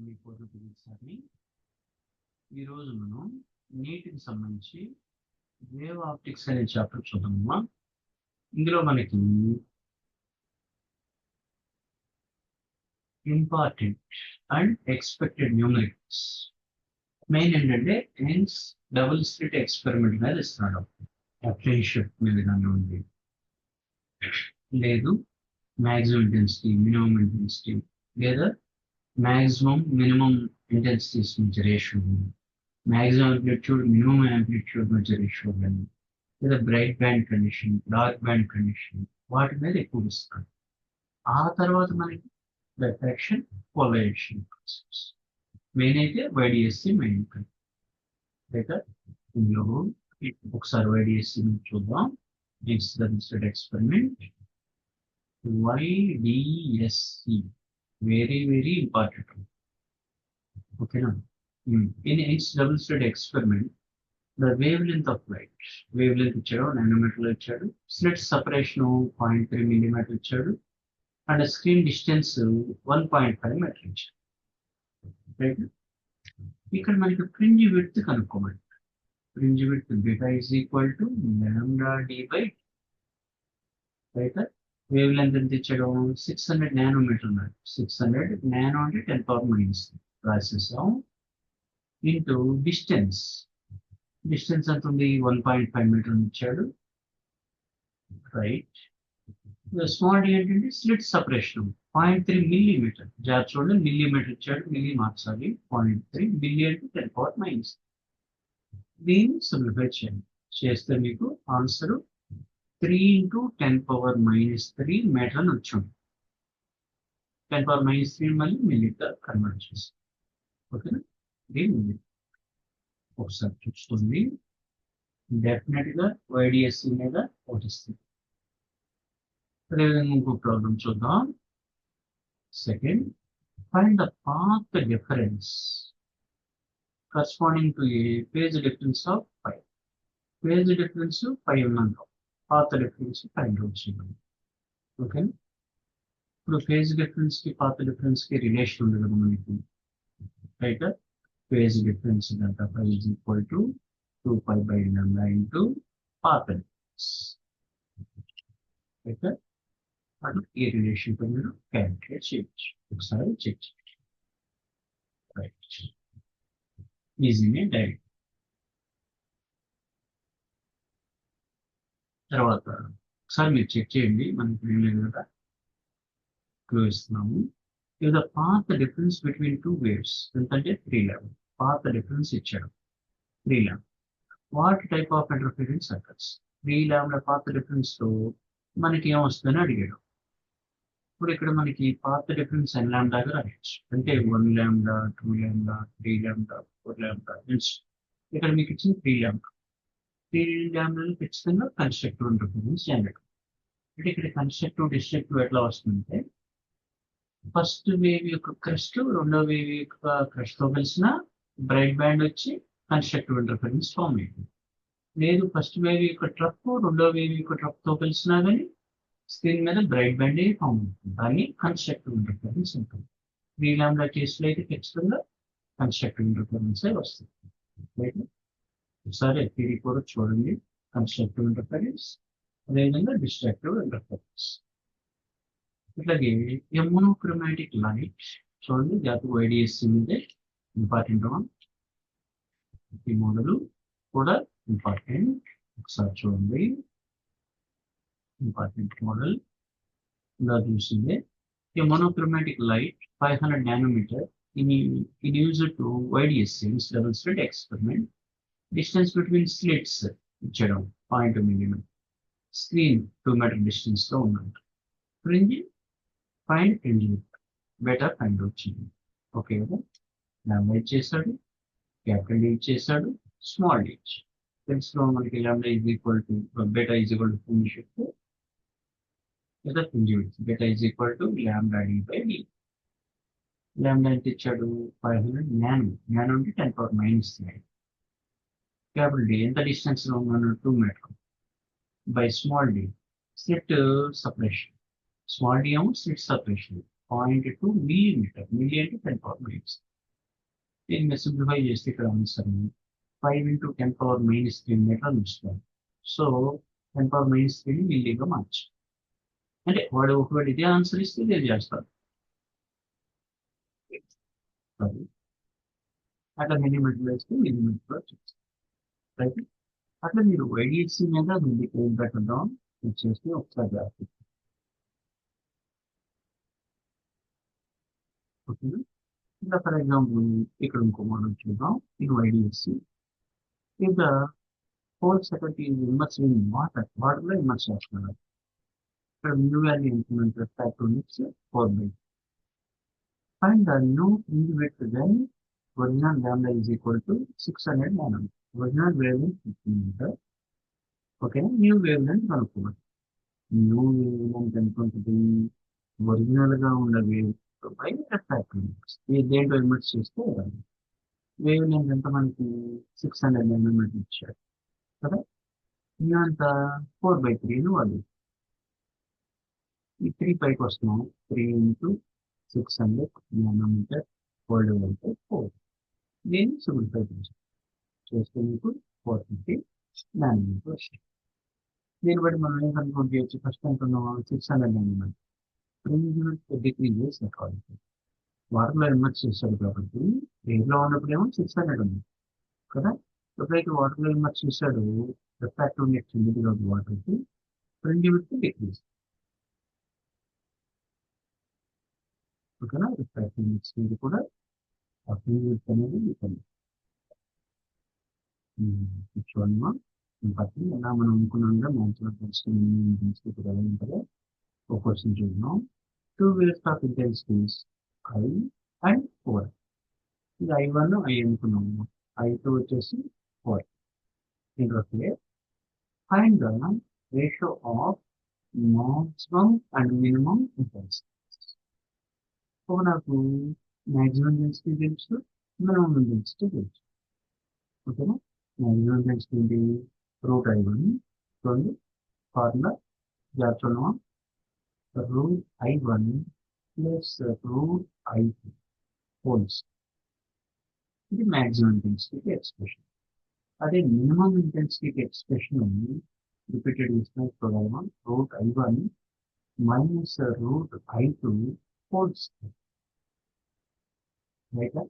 మీ పొద్దుసారి ఈరోజు మనం నీటికి సంబంధించి వేవ్ ఆప్టిక్స్ అనే చాప్టర్ చూద్దామమ్మా. ఇందులో మనకి important and expected numericals main ఏంటంటే యంగ్స్ డబుల్ స్లిట్ ఎక్స్పెరిమెంట్ మీద ఇస్తున్నాడు. ఫ్రెండ్షిప్ మీద కానివ్వండి, లేదు మ్యాక్సిమం ఇంటెన్సిటీ, మినిమం ఇంటెన్సిటీ, లేదా మ్యాక్సిమం మినిమం ఇంటెన్సిటీస్ నుంచి ratio, maximum amplitude minimum amplitude మధ్య రేషియో కానీ, లేదా bright band condition, dark band condition, వాటి మీద ఎక్కువ ఇస్తాడు. ఆ తర్వాత మనకి రిఫ్రాక్షన్, పోలరైజేషన్ కాన్సెప్ట్స్ మెయిన్ అయితే వైడిఎస్సి మెయిన్. లేదా ఇందులో ఒకసారి వైడిఎస్సి చూద్దాం. Next that experiment YDSC, very important. Okay, now in its double slit experiment, the wavelength of light, wavelength ఇచ్చాడు, నానోమీటర్ ఇచ్చాడు, స్లిట్ సెపరేషన్ 0.3 మిల్లీమీటర్ ఇచ్చాడు, అండ్ స్క్రీన్ డిస్టెన్స్ 1.5 మీటర్ ఇచ్చాడు. Right, ఇక్కడ మనకి ఫ్రింజ్ విడ్త్ కనుక్కోమండి. Fringe width beta is equal to lambda D by, right. Wavelength ఎంత ఇచ్చాడు, 600 nanometre ఉన్నాడు. 600 నానో అంటే 10⁻⁻⁻ రాసేసాం. ఇంటూ డిస్టెన్స్ ఎంత ఉంది, 1.5 మీటర్ ఇచ్చాడు. రైట్, స్మాల్ డి ఏంటంటే స్లిట్ సపరేషన్ 0.3 మిల్లీమీటర్. జాగ్రత్త చూడండి, మిల్లీమీటర్ ఇచ్చాడు, మిల్లీ మార్చాలి. 0.3 మిల్లీ అంటే 10⁻⁻. దీన్ని సింప్లిఫై చేయండి, చేస్తే మీకు ఆన్సర్ 3 × 10⁻⁻³ మీటర్ అని వచ్చింది. 10⁻³ మళ్ళీ మిల్లీగా కన్వర్ట్ చేస్తాం. ఓకేనా, దీన్ని ఒకసారి చూస్తుంది. డెఫినెట్ గా వైడిఎస్సి మీద ఓటిస్తుంది. అదేవిధంగా ఇంకో ప్రాబ్లం చూద్దాం. Second, find the path difference corresponding to a phase difference of 5. Phase difference 5 ఉన్నాం, పాత్ డిఫరెన్స్ 5 వచ్చింది. ఓకే, ఇప్పుడు ఫేజ్ డిఫరెన్స్ కి పాత్ డిఫరెన్స్ కి రిలేషన్ ఉంది కదా మనకి. Right, phase difference delta 5 is equal to 2π/λ into path difference. Right, అటు ఈ రిలేషన్ తో మీరు క్యాలిక్యులేట్ చేయొచ్చు. ఒకసారి చెక్ చేయండి. రైట్, ఈజీనే డైరెక్ట్. తర్వాత ఒకసారి మీరు చెక్ చేయండి, మనకి లేదు కదా, క్లూ ఇస్తున్నాము. ఇది పాత్ డిఫరెన్స్ బిట్వీన్ 2 వేవ్స్ ఎంతంటే 3λ. పాత్ డిఫరెన్స్ ఇచ్చాడు 3λ. What type of interference occurs? 3λ path difference తో మనకి ఏమొస్తుందని అడిగాడు. ఇప్పుడు ఇక్కడ మనకి పాత్ డిఫరెన్స్ n లాంబ్డాగా రాయొచ్చు. అంటే 1λ, 2λ, 3λ, 4λ. ఇక్కడ మీకు ఇచ్చిన 3λ. 3λ ఖచ్చితంగా కన్స్ట్రక్టివ్ ఇంటర్ఫిరెన్స్ జనరేట్. అంటే ఇక్కడ కన్స్ట్రక్టివ్ డిస్ట్రక్టివ్ ఎట్లా వస్తుందంటే, ఫస్ట్ వేవ్ యొక్క క్రస్ట్ రెండో వేవ్ యొక్క క్రస్ట్ తో కలిసిన బ్రైట్ బ్యాండ్ వచ్చి కన్స్ట్రక్టివ్ ఇంటర్ఫరెన్స్ ఫామ్ అయింది. లేదు ఫస్ట్ వేవ్ యొక్క ట్రఫ్ రెండో వేవ్ యొక్క ట్రఫ్ తో కలిసినా కానీ స్క్రీన్ మీద బ్రైట్ బ్యాండ్ ఫామ్ అవుతుంది. దాన్ని కన్స్ట్రక్టివ్ ఇంటర్ఫరెన్స్ ఉంటుంది. 3λ కేసులో అయితే ఖచ్చితంగా కన్స్ట్రక్టివ్ ఇంటర్ఫరెన్స్ వస్తుంది. రైట్, ఒకసారి ఎఫ్ఈడి కూడా చూడండి. కన్స్ట్రక్టివ్ ఇంటర్ఫరెన్స్, అదేవిధంగా డిస్ట్రక్టివ్ ఇంటర్ఫరెన్స్. ఇట్లాగే మోనోక్రోమాటిక్ లైట్ చూడండి, జాతర వైడిఎస్సి మీదే ఇంపార్టెంట్ వన్. ఈ మోడల్ కూడా ఇంపార్టెంట్, ఒకసారి చూడండి. ఇంపార్టెంట్ మోడల్ ఇలా చూసిందే. Monochromatic light 500 nanometre in used to YDSC double slit experiment. Distance between slits ఇచ్చడం 0.2 మిల్లీమీటర్. స్క్రీన్ 2 మీటర్ డిస్టెన్స్ లో ఉన్నాడు. Fringe find fringe width, beta find వచ్చింది. ఓకే కదా, లాంబ్డా ఇచ్చేసాడు, క్యాపిటల్ డి ఇచ్చేసాడు, స్మాల్ డి ఇచ్చాడు. ఫ్రెండ్స్లో మనకి lambda is equal to beta is equal to fringe width లేదా fringe width. Beta is equal to lambda D by d. Lambda ఎంత ఇచ్చాడు, 500 నానో. నానో అంటే 10⁻⁻⁹. క్యాపిటల్ డి ఎంత డిస్టెన్స్ లో ఉన్నాను, 2 metre by small d. Slit separation, small d ఏమో slit separation 0.2 millimetre. Milli అంటే 10 power minus. దీన్ని సింప్లిఫై చేస్తే ఇక్కడ answer 5 into 10 power minus 3 metre ఉంచుతాం. సో 10 పవర్ మైనస్ 3 మిల్లీగా మార్చు. అంటే వాడు ఒకవేళ ఇదే ఆన్సర్ ఇస్తే ఇదే చేస్తాడు. అట్లా మిల్లీమీటర్ వేస్తే మిల్లీమీటర్ చేస్తాం. రైట్. అట్లా మీరు వైడిఎస్సి మీద మీరు ఏం పెట్టడం ఇచ్చేసి ఒకసారి రాసి. ఓకేనా. ఇలా ఫర్ ఎగ్జాంపుల్ ఇక్కడ ఇంకో మోడల్ చూద్దాం. ఇది వైడిఎస్సి. ఇంకా whole second immerse in water. వాటర్లో ఇమర్స్ చేస్తున్నారు. ఇక్కడ new value implement factor 4/. Find the new individual when original lambda is equal to 600 nanometer. Original wavelength 15 meter. ఓకేనా. న్యూ వేవ్లెంత్ కనుక్కోవాలి. న్యూ వేవ్లెంత్ అనుకుంటుంది ఒరిజినల్ గా ఉన్న వేవ్ బై రిఫ్రాక్టివ్ ఇండెక్స్. దేంట్లో emit చేస్తే వేవ్ లెంత్ ఎంత మనకి 600 nanometer ఇచ్చారు కదా. ఇదంతా 4/3 వాళ్ళు ఈ 3 పైకి వస్తున్నాం. 3 ఇంటూ 600 nanometer హోల్డ్ అయితే 4. దీన్ని సింప్లిఫై చేస్తే మీకు 450 nanometer వస్తుంది. దీన్ని బట్టి మనం ఏం కనుక్కోవచ్చు చేయొచ్చు. ఫస్ట్ అనుకున్నాం 600 nanometer. 3 యూనిట్ డిగ్రీ చేసి కావాలి. వాటర్లో ఇన్వర్ట్ చేశాడు కాబట్టి ఎయిర్లో ఉన్నప్పుడేమో 600 ఉంది కదా. ఎప్పుడైతే వాటర్లో ఇన్వర్ట్ చేశాడు రిఫ్రాక్టివ్ ఇండెక్స్ ఉంది కాబట్టి వాటర్కి 2 యూనిట్ డిగ్రీస్. ఓకేనా. రిఫ్రాక్టివ్ ఇండెక్స్ ఇది కూడా ఆ 2 యూనిట్ అనేది ఇవ్వండి. చూడమ్మా బట్టి ఎలా మనం అనుకున్నాగా మ్యాక్సిమం ఇంటెన్సిటీ కూడా ఎలా ఉంటుందో ఒక క్వశ్చన్ చూద్దాం. 2 waves of intensities I and 4. ఇది I1 I అనుకున్నాము. I2 వచ్చేసి 4. ఇంకొకటి find the ratio of maximum and minimum intensity. నాకు మ్యాక్సిమం డెన్సిటీ తెలుసు, మినిమం డెన్సిటీ తెలుసు. ఓకేనా. మ్యాక్సిమం డెన్సిటీ ఏంటి √I1 చూడండి ఫార్ములా జాగ్రత్తగా √I1 ప్లస్ √I2 హోల్స్. ఇది మ్యాక్సిమం ఇంటెన్సిటీకి ఎక్స్ప్రెషన్. అదే మినిమం ఇంటెన్సిటీకి ఎక్స్ప్రెషన్ రిపీటెడ్ చేసిన చూడాలి. √I1 minus √I2 holes. Right.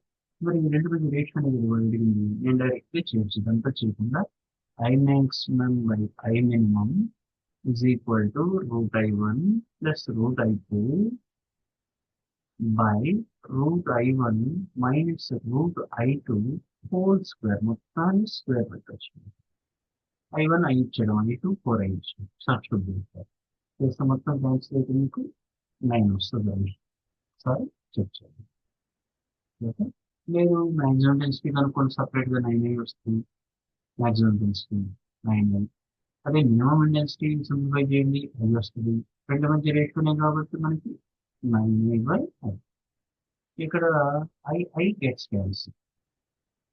మరి ఈ రెండు మధ్య రేషియో అనేది అడిగింది. నేను డైరెక్ట్గా చేయొచ్చు. ఇదంతా చేయకుండా I maximum by I minimum is equal to √I1 plus √I2 by √I1 minus √I2 whole square. మొత్తాన్ని స్క్వేర్ పెట్టచ్చు. I1 I ఇచ్చాడు, I2 4 I ఇచ్చాడు. సబ్స్టిట్యూట్ చేస్తారు. చేస్తే మొత్తం క్యాన్సిల్ అయితే మీకు 9 వస్తుంది. సారీ చెక్ చేయండి. ఓకే. లేదు మ్యాక్సిమం డెన్సిటీ కనుక్కొని సపరేట్గా 9 వస్తుంది. Maximum density 9. అదే మినిమం ఇంటెన్సిటీ సింప్లిఫై చేయండి, అది వస్తుంది. రెండు మధ్య రేషియోనే కాబట్టి మనకి 9/I. ఇక్కడ I gets cancel,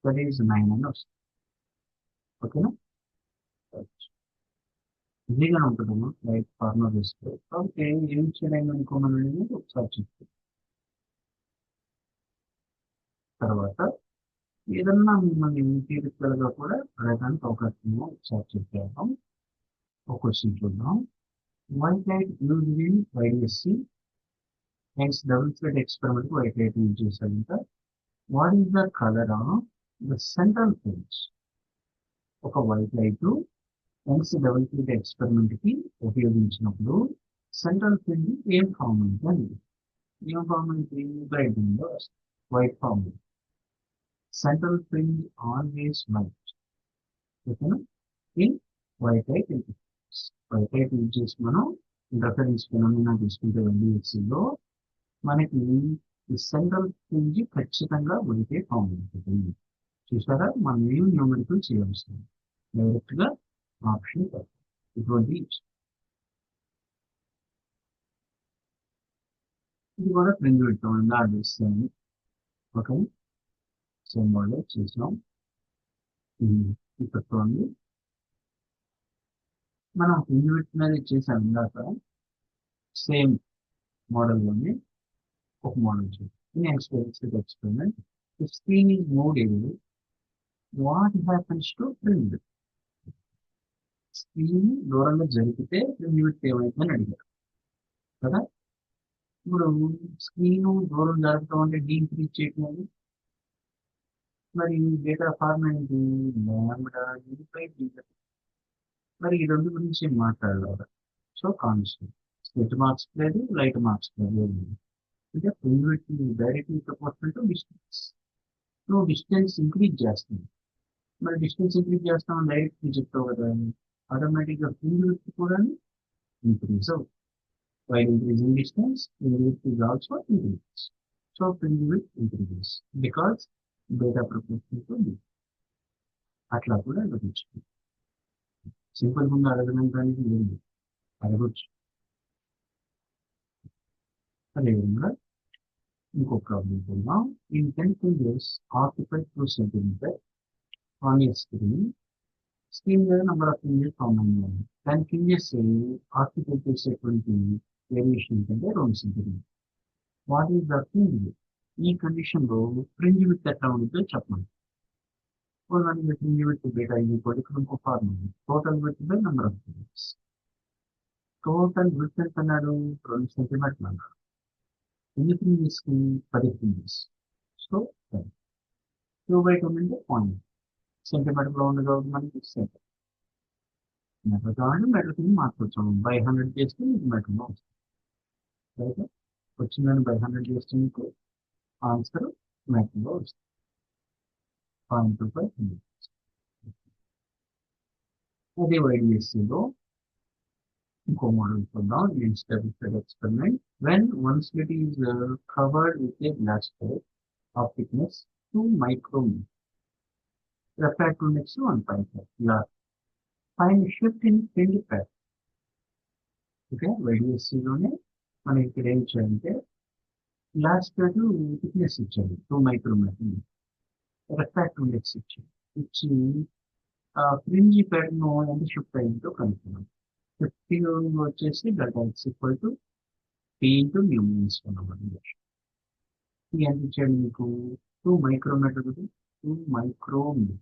that is 9 అని వస్తుంది. ఓకేనా. ఈజీగానే ఉంటుందమ్మా రైట్ ఫార్ములా వేస్తే. కాబట్టి ఏం చేయలేము అనుకోమని ఒకసారి చెప్తాను. తర్వాత ఏదన్నా మిమ్మల్ని థియరిటికల్గా కూడా అడగడానికి అవకాశం ఉందో ఒకసారి చెప్పాము. ఒక క్వశ్చన్ చూద్దాం. White light used in YDSC hence double slit experiment white light use చేశారంట. What is the colour of the central fringe? ఒక white light hence double slit experiment కి ఉపయోగించినప్పుడు సెంట్రల్ ఫ్రింజ్ ఏం ఫామ్ ఉంటుంది? ఏం ఫామ్ అంటే bright లో white form. Central fringe always white. ఓకేనా. In white light white light use చేసి మనం ఇంటర్ఫరెన్స్ ఫినామినా తీసుకుంటే వైడిఎస్సిలో మనకి ఈ సెంట్రల్ ఫ్రింజ్ ఖచ్చితంగా వైటే ఫామ్ ఉంటుంది. చూసారా, మనం ఏం న్యూమరికల్ చేయవలసింది డైరెక్ట్ గా ఆప్షన్ ఇటువంటి ఇది కూడా ఫ్రింజ్ పెట్టాం ఆర్డర్. ఓకే. సేమ్ మోడల్ చేసినాం. ఇక్కడ చూడండి మనం ఫ్రింజ్ పెట్టినది చేసాం ఇందాక సేమ్ మోడల్లోనే. ఒక మోడల్ చూడండి. In experiment, if screen is moved away, what happens to fringe? Screen దూరంగా జరిపితే ఫ్రింజ్ విడ్త్ ఏమైందని అడిగారు కదా. ఇప్పుడు స్క్రీన్ దూరం జరపడం అంటే డీక్రీజ్ చేయటం అది. మరి data format lambda by data. మరి ఈ రెండు గురించి మాట్లాడాలి. సో కాన్స్టెంట్ స్ప్లిట్ మార్క్స్ లేదు, లైట్ మార్క్స్ లేదు. అంటే fringe width directly proportional to distance. నువ్వు డిస్టెన్స్ ఇంక్రీజ్ చేస్తుంది. మరి డిస్టెన్స్ ఇంక్రీజ్ చేస్తాం డైరెక్ట్ చెప్తావు కదా, ఆటోమేటిక్గా ఫ్రింజ్ విడ్త్ కూడా ఇంక్రీజ్ అవుతుంది. While increasing distance, fringe width is also increases. So fringe width increases because data proportional to B. అట్లా కూడా అడగచ్చు. సింపుల్ ముందు అడగడానికి లేదు, అడగచ్చు. అదేవిధంగా ఇంకో ప్రాబ్లం చూద్దాం. In 10 fingers occupied 2 centimeter on a screen. Screen మీద నెంబర్ ఆఫ్ ఫింగర్స్ కామన్ ఉంది. 10 fingers ఆక్యుపై చేసేటువంటి వేరియేషన్ కంటే 2 centimetre. What is the fringe? ఈ కండిషన్ లో ఫ్రింజ్ విత్ ఎట్లా ఉంటుందో చెప్పండి. ఫ్రింజ్ విత్ బీటా ఇక్కడ ఇంకో formula total width by number of fingers. Total width ఎంత అన్నాడు? 2 సెంటీమీటర్లు అన్నాడు. ఎన్ని ఫింగర్స్ కి? 10 ఫింగర్స్. సో 2/2 అంటే 0 సెంటీమీటర్ లో ఉంది కాబట్టి మనకి సెంటీమీటర్. మీటర్ కావాలంటే మీటర్ కింద మార్చుకోవచ్చు. బై 100 చేస్తే మీకు మీటర్లో వస్తుంది. అయితే వచ్చిందని బై 100 చేస్తే మీకు ఆన్సర్ మీటర్లో వస్తుంది. 0.25. అదే వైడిఎస్సీలో ఇంకో మోడల్ చూద్దాం. Stability experiment. When one slit is covered with a glass plate of thickness 2 micrometers, refractive index 1.5. ఇలా find shift in field pattern. Okay, వైడిఎస్సీలోనే మనం ఇక్కడ ఏం చేయాలంటే గ్లాస్ ప్లేట్ థిక్నెస్ ఇచ్చాడు 2 micrometers, refractive index ఇచ్చి ఫ్రింజ్ ప్యాటర్న్ ఎంత షిఫ్ట్ అయిందో కనుక్కున్నాం. 50 వచ్చేసి delta X equal to P into new తీసుకున్నాం. పి ఎంత ఇచ్చాడు మీకు? 2 micrometer. 2 micrometer.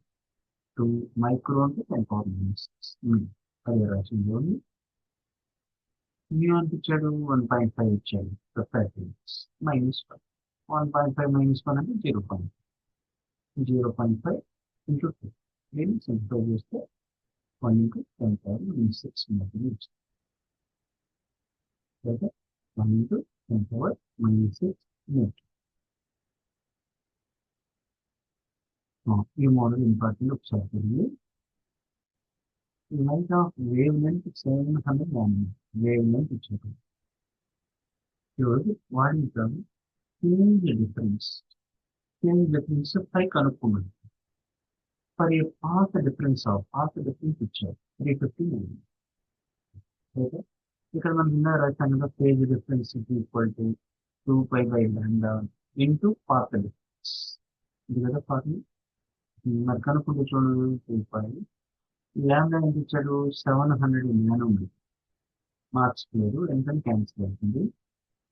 2 మైక్రో అంటే 10⁻⁶. అదే రాసింది. న్యూ ఎంత ఇచ్చాడు? 1.5 ఇచ్చాడు. -5. 1.5 -1 అంటే 0.5. 0.5 ఇంటూ 2. దీన్ని సింప్లిఫై చేస్తే 1 into 10⁻⁶ మాత్రమే ఇచ్చింది. Okay, 1 into 10⁻⁶. ఈ మోడల్ ఇంపార్టెంట్ ఒకసారి చూడండి. Light of wavelength 700 nanometer. Wavelength ఇచ్చారు. What is the change difference? Change difference పై కనుక్కున్నాడు. ఫర్ ఏ పాత డిఫరెన్స్ ఇచ్చారు 350. ఓకే, ఇక్కడ మనం రాసాను phase difference equal to 2π/λ into path difference. ఇది కదా ఫార్ములా. మరి కనుక్కుంటే చూడండి 2π. లాంబ్డా ఎంత ఇచ్చాడు? 700 nanometer. మార్చలేదు ఎందుకని క్యాన్సిల్ అవుతుంది.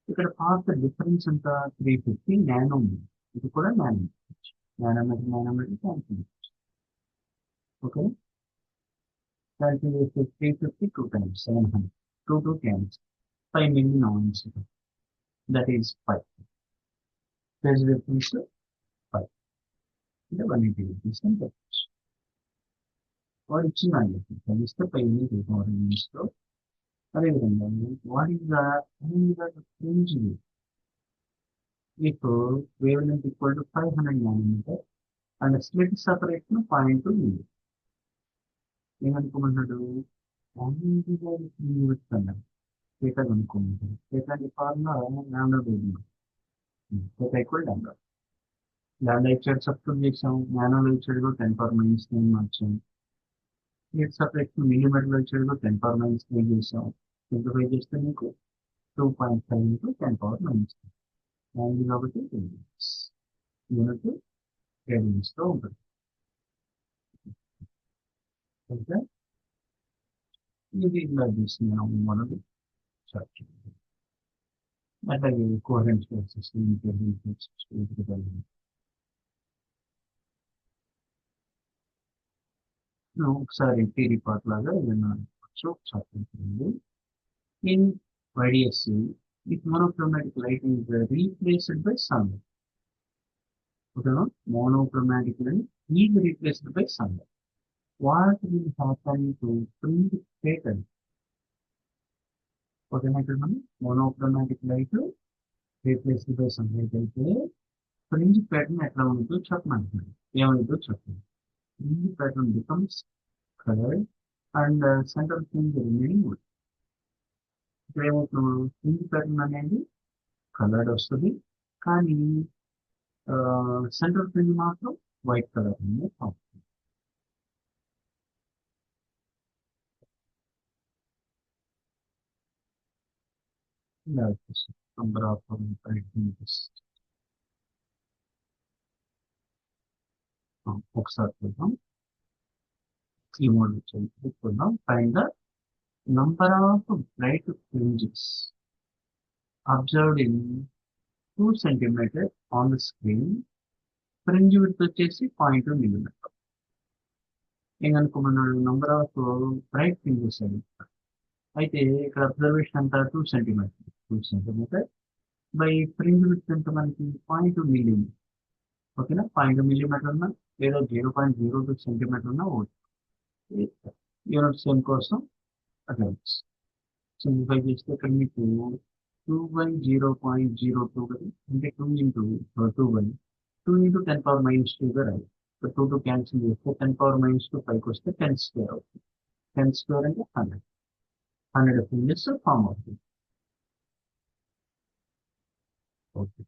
ఇక్కడ పాత డిఫరెన్స్ ఎంత? 350 nanometer. ఇది కూడా నానోమీటర్ క్యాన్సిల్. ఓకే, క్యాన్సిల్ చేస్తే 350 2 times 700. 2 క్యాన్సిల్. 5 మిగిలిన answer that is 5. Phase difference 5 అంటే 180 degrees అని చెప్పచ్చు. వాడు ఇచ్చిందండి కలిస్తే 5 లో. అదేవిధంగా what is the fringe width? ఇప్పుడు wavelength equal to 500 nanometer and slit separation 0.2 mm. ఏమనుకోమన్నాడు? ఫ్రింజ్ విడ్త్ అన్నాడు. డేటా కనుక్కోమంటాడు. డేటాకి formula lambda by d. Beta equal lambda. Lambda ఇచ్చాడు, సబ్స్టిట్యూట్ చేసాం. నానోలో ఇచ్చాడు 10⁻⁹ మార్చాం. స్లిట్ సెపరేషన్ మిల్లీమీటర్లో ఇచ్చాడు 10⁻⁹ చేసాం. సింప్లిఫై చేస్తే మీకు 2.5 into 10⁻⁻. కాబట్టి యూనిట్ రేడియన్స్లో ఉంటుంది. ఓకే, ఇది ఇలా తీసుకున్నాము మనది చర్చ. అట్లాగే కోహరెంట్ సిస్టమ్ ఒకసారి థియరీ పార్ట్ లాగా ఏదైనా ఒకసారి చూడండి. In YDSC, if monochromatic light is replaced by sunlight. Okay, monochromatic light is replaced by sunlight. What will happen to fringe pattern? Okay, monochromatic light replaced by sunlight అయితే fringe pattern ఎట్లా ఉంటుందో చెప్పమంటున్నాను. ఏమైందో చెప్పండి. Fringe pattern becomes colored and central fringe remaining wood. ఇక్కడ ఏమవుతున్నాం, fringe pattern అనేది coloured వస్తుంది, కానీ central fringe మాత్రం వైట్ కలర్ ఉంది. ఇలా వచ్చేస్తుంది నంబర్ ఆఫ్ ఫ్రింజెస్. ఒకసారి చూద్దాం, ఈ మోడల్ చూద్దాం. Find the number of bright fringes observed in 2 centimeter on the screen. Fringe width వచ్చేసి 0.2 millimeter. ఏమనుకున్నాడు, నంబర్ ఆఫ్ బ్రైట్ ఫ్రింజెస్ అని. అయితే ఇక్కడ అబ్జర్వేషన్ అంతా 2 centimeter బై ఫ్రింజ్ విడ్త్ ఎంత మనకి 0.2 millimeter. ఓకేనా, 0.2 millimeter ఉన్నా లేదా 0.02 centimeter ఉన్నా యూనిట్ సేమ్ కోసం అట్లా సింప్లిఫై చేస్తే ఇక్కడ మీకు 2/0.02 కదా, అంటే 2 into 10^-2 రాదు. 2 క్యాన్సిల్ చేస్తే 10^-2 పైకి వస్తే 10 square అవుతుంది. 10 square అంటే 100 ఫ్రింజెస్ ఫామ్ అవుతుంది. ఓకే,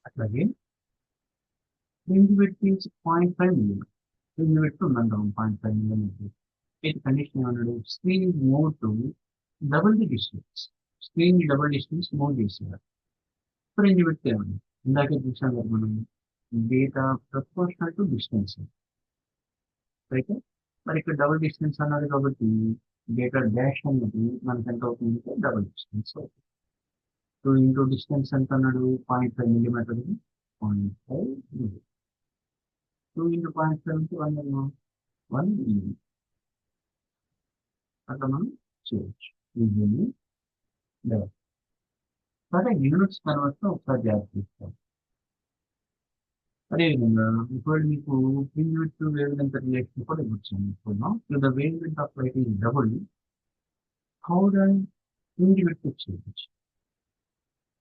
అట్లాగే fringe width is 0.5 millimeter. Fringe width ఉందంటాం 0.5 millimeter. ఇది కండిషన్ ఏమన్నాడు, screen move to double the distance. Screen double distance move చేసేవారు. ఫ్రింజ్ విడ్త్ ఏమన్నా ఇందాకే చూసాం కదా మనం, డేటా ప్రపోర్షనల్ టు డిస్టెన్స్ అయితే. మరి ఇక్కడ డబుల్ డిస్టెన్స్ అన్నది కాబట్టి డేటా డాష్ అనేది మనకి ఎంత అవుతుంది, డబుల్ డిస్టెన్స్ అవుతుంది. 2 into డిస్టెన్స్ ఎంత అన్నాడు, 0.5 millimeter. 0.5 2 into 0.5 అంటే 1 millimeter. అట్లా మనం చేయొచ్చు ఈజీలీ. సరే, యూనిట్స్ కన్వర్ట్ ఒకసారి జాగ్రత్త తీస్తాం. అదేవిధంగా ఇప్పుడు మీకు fringe width wave length relation కూడా ఇవ్వచ్చు. ఇప్పుడు the wave length of light is double, how done fringe width చేయవచ్చు.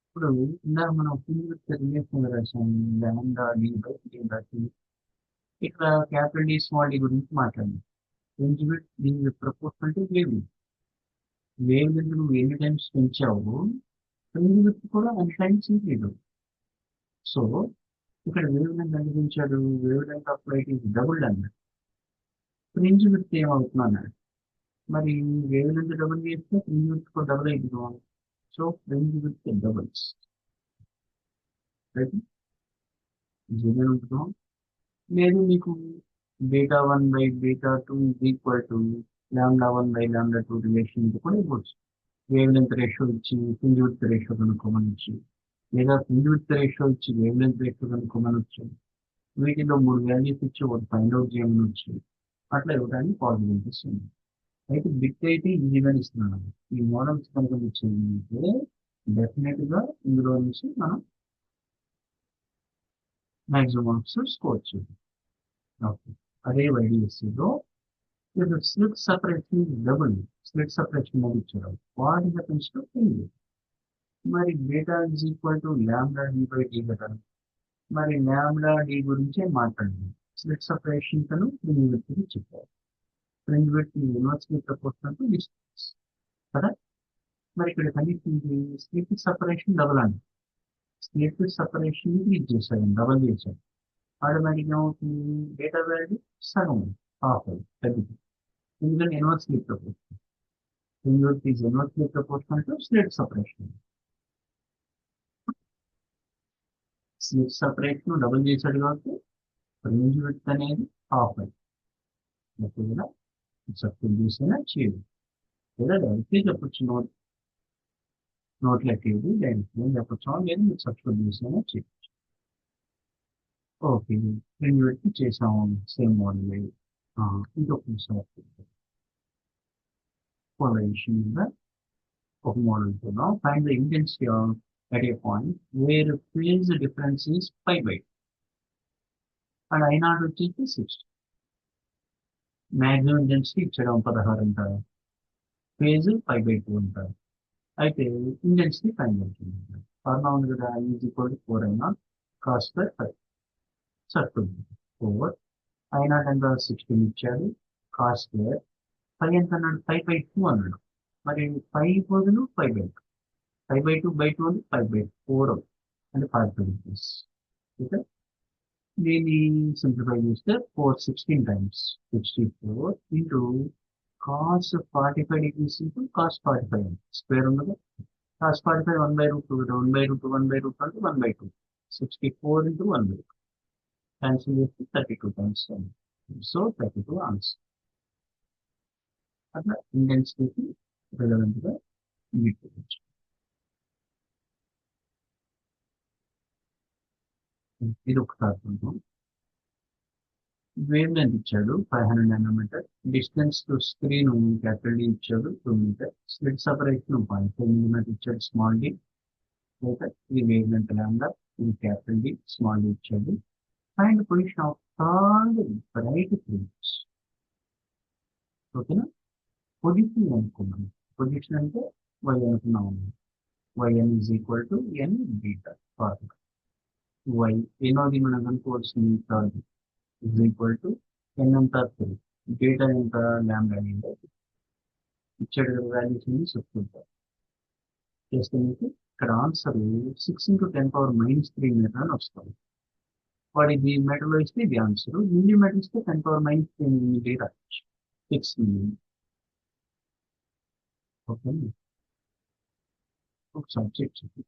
ఇప్పుడు ఇందాక మనం ఫ్రింజ్ విడ్త్ రిలేషన్ రాసాం, λ/d/t. ఇక్కడ క్యాపిటల్ డి స్మాల్ డి గురించి మాట్లాడాం. ఫ్రింజ్ విడ్త్ దీని proportional to wave length. Wave length నువ్వు ఎన్ని టైమ్స్ పెంచావు, ఫ్రింజ్ విడ్త్ కూడా అన్ని టైమ్స్ ఇంక్రీజ్. సో ఇక్కడ వేవ్ లెంగ్త్ ఎంత పెంచాడు, wave length of light is double అన్నాడు. ఫ్రింజ్ విడ్త్ ఏమవుతుంది అన్నాడు. మరి వేవ్ లెంగ్త్ డబుల్ చేస్తే ఫ్రింజ్ విడ్త్ కూడా డబుల్ అవుతుంది. So fringe width doubles right, zero ఉంటున్నాం. లేదు మీకు β1/β2 λ1/λ2 రిలేషన్ కూడా ఇవ్వచ్చు. వేవ్ లెంగ్త్ రేషియో ఇచ్చి ఫ్రింజ్ విడ్త్ రేషియో కనుక్కోమనొచ్చు, లేదా ఫ్రింజ్ విడ్త్ రేషియో ఇచ్చి వేవ్ లెంగ్త్ రేషియో కనుక్కోమనొచ్చు. వీటిలో 3 వాల్యూస్ ఇచ్చి ఒకటి ఫైండ్ అవుట్ చేయమనొచ్చు. అట్లా ఇవ్వడానికి పాసిబిలిటీస్ ఉంది. అయితే బిట్ అయితే ఈజీగా ఇస్తున్నాను. ఈ మోడల్స్ కనుక ఇచ్చిందంటే డెఫినెట్ గా ఇందులో నుంచి మనం మ్యాక్సిమం మార్క్స్ స్కోర్ చేయాలి. ఓకే, అదే YDSCలో slit separation double slit separation అనేది ఇచ్చారు. What happens to fringe. మరి beta is equal to λ/d/t కదా, మరి λ/d గురించే మాట్లాడింది. స్లిట్ సపరేషన్ తను ఫ్రింజ్ విడ్త్ చెప్పారు. Fringe width inversely proportional to distance కదా. మరి ఇక్కడ కండిషన్ స్లిట్ సపరేషన్ డబుల్ అని, స్లిట్ సపరేషన్ ఇంక్రీజ్ చేశాడు, డబుల్ చేశాడు. ఆటోమేటిక్గా ఏమవుతుంది, డేటా వాల్యూ సగం హాఫ్ తగ్గుతుంది. ఎందుకంటే inversely proportional. Fringe width is inversely proportional to slit separation. Slit separation double చేశాడు కాబట్టి రేంజ్ విడ్త్ అనేది హాఫ్ అయి కూడా సబ్స్టిట్యూట్ చేసినా చేయదు లేదా డైరెక్ట్లీ చెప్పొచ్చు నోట్ లెక్కేది డైరెక్ట్లీ చెప్పొచ్చు లేదు మీరు సబ్స్టిట్యూట్ చేసినా చేయొచ్చు. ఓకే, రేంజ్ విడ్త్ చేసాము సేమ్ మోడల్. ఇంకొకసారి polation మీద ఒక మోడల్ చూద్దాం. Find the intensity of at a point where phase difference is pi by 2 and I naught వచ్చేసి 60. మ్యాక్సిమం ఇంటెన్సిటీ ఇచ్చడం 16 అంటారు, ఫేజ్ 5/2 అంటారు. అయితే ఇంటెన్సిటీ ఫైండ్ అవుతుంది. ఫార్ములా ఉంది కదా, is equal to 4 I naught cos square 5 circle over I naught ఎంత 16 ఇచ్చాడు, cos square 5 ఎంత అన్నాడు, 5/2 అన్నాడు. మరి 5 బదులు 5/2, 5/2/2 అంటే 5/4 అంటే 5 rupees. ఓకే, దీన్ని సింప్లిఫై చేస్తే 416 times 64 into cos 45 degrees into cos 45 square ఉండదు. కాస్ 45 1/√2 1/√2 1/√2 అంటే 1/2 64 ఇంటూ 1/2 క్యాన్సిల్ చేస్తే 32 times. So 32 answer. అట్లా ఇంటెన్సిటీకి రిలవెంట్గా యూనిట్. ఇది ఒక కార్బన్. వేవ్ లెంత్ ఇచ్చాడు 500 nanometre, distance to screen capital D ఇచ్చాడు 2 మీటర్, స్లిట్ సపరేషన్ 0.5 మిల్లీమీటర్ ఇచ్చాడు స్మాల్ డి. ఓకే, ఇది వేవ్ లెంత్ లాండా, ఇది క్యాపిటల్ డి, స్మాల్ డి ఇచ్చాడు. Find position of third bright fluids. ఓకేనా, పొజిషన్ అనుకున్నాం. పొజిషన్ అంటే Y అనుకున్నాం. Y N is equal to N beta formula. Y ఏనోది మనం కనుక్కోవాల్సింది third is equal to n అంతా 3, బీటా ఎంత ల్యాండా అయిందో ఇచ్చాడు వాల్యూస్ ని చెప్తుంటారు. చేస్తే మీకు ఇక్కడ ఆన్సర్ 6 × 10⁻³ మీటర్ అని వస్తుంది. వాడు ఇది మీటర్లో ఇస్తే ఇది ఆన్సర్, మిల్లీమీటర్ ఇస్తే 10⁻³ మీటర్ 6 మిల్లీ. ఓకే, ఒకసారి చెక్ చేయండి.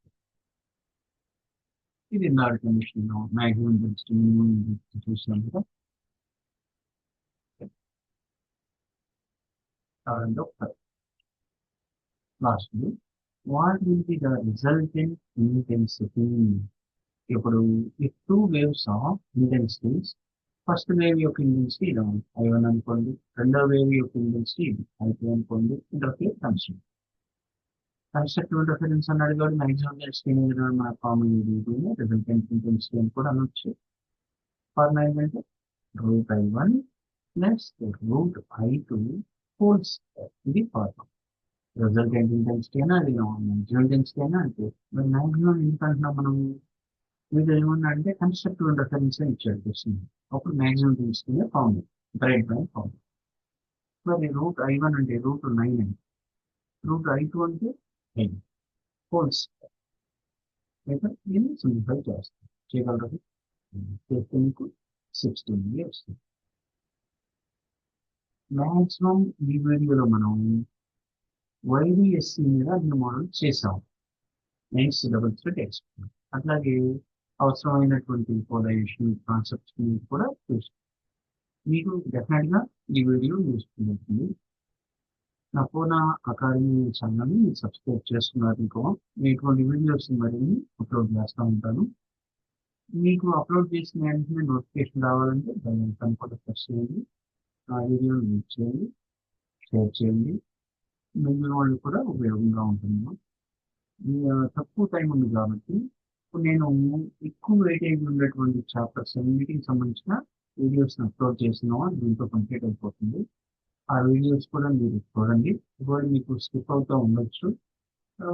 ఇది నాడు condition maximum density minimum density చూసాం కదా. Lastly what will be the resultant intensity. ఇప్పుడు ఈ 2 waves of intensities, first wave యొక్క ఇంటెన్సిటీ ఇలా ఉంది I1 అనుకోండి, రెండో వేవ్ యొక్క ఇంటెన్సిటీ I2 అనుకోండి. ఇంటర్ఫేస్ కన్స్ట్రక్టివ్ ఇంటర్ఫరెన్స్ అన్నాడు కాబట్టి మ్యాక్సిమం డెన్సిటీ మన కామన్ రిజల్టెంట్ ఇంటెన్సిటీ అని కూడా అనొచ్చు. ఫార్ములా ఏంటంటే √I1 plus √I2 whole square. ఇది ఫార్ములా. రిజల్టెంట్ ఇంటెన్సిటీ అయినా అది మ్యాక్సిమం ఇంటెన్సిటీ అయినా అంటే మరి మ్యాక్సిమం ఎందుకంటున్నాం మనం, మీరు ఏమన్నా అంటే కన్స్ట్రక్టివ్ ఇంటర్ఫరెన్స్ అని ఇచ్చాడు క్వశ్చన్, అప్పుడు maximum intensity formula bright line formula. మరి √I1 అంటే √9 అని, √I2 అంటే 10 హోల్ స్క్వేర్. అయితే దీన్ని సింప్లిఫై చేస్తాం, చేయగలరు చేస్తే మీకు 16 వస్తుంది. మ్యాక్సిమం ఈ వీడియోలో మనం వైడిఎస్సి మీద అన్ని మోడల్ చేసాం, నెక్స్ట్ డబుల్ థ్రెడ్ ఎక్స్ప్లెయిన్, అట్లాగే అవసరమైనటువంటి పోలరైజేషన్ కాన్సెప్ట్స్ కూడా చూస్తాం. మీకు డెఫినెట్గా ఈ వీడియో యూస్ఫుల్ అవుతుంది. నా పూర్ణ అకాడమీ ఛానల్ని సబ్స్క్రైబ్ చేసుకున్నారు ఇంకో, ఇటువంటి వీడియోస్ మరిన్ని అప్లోడ్ చేస్తూ ఉంటాను. మీకు అప్లోడ్ చేసిన వెంటనే నోటిఫికేషన్ రావాలంటే దాన్ని తప్పకుండా ప్రెస్ చేయండి, ఆ వీడియోని లైక్ చేయండి, షేర్ చేయండి, మిగిలిన వాళ్ళు కూడా ఉపయోగంగా ఉంటుంది. తక్కువ టైం ఉంది కాబట్టి ఇప్పుడు నేను ఎక్కువ వెయిటేజ్ ఉన్నటువంటి చాప్టర్స్ అన్నిటికి సంబంధించిన వీడియోస్ని అప్లోడ్ చేస్తున్నామో దీంతో కంప్లీట్ అయిపోతుంది. ఆ వీడియోస్ కూడా మీరు చూడండి. ఒకవేళ మీకు స్కిప్ అవుతూ ఉండొచ్చు,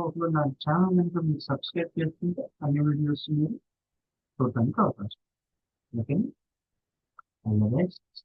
ఒకవేళ నా ఛానల్ కనుక మీరు సబ్స్క్రైబ్ చేసుకుంటే అన్ని వీడియోస్ మీరు చూడటానికి అవకాశం. Okay, all the best.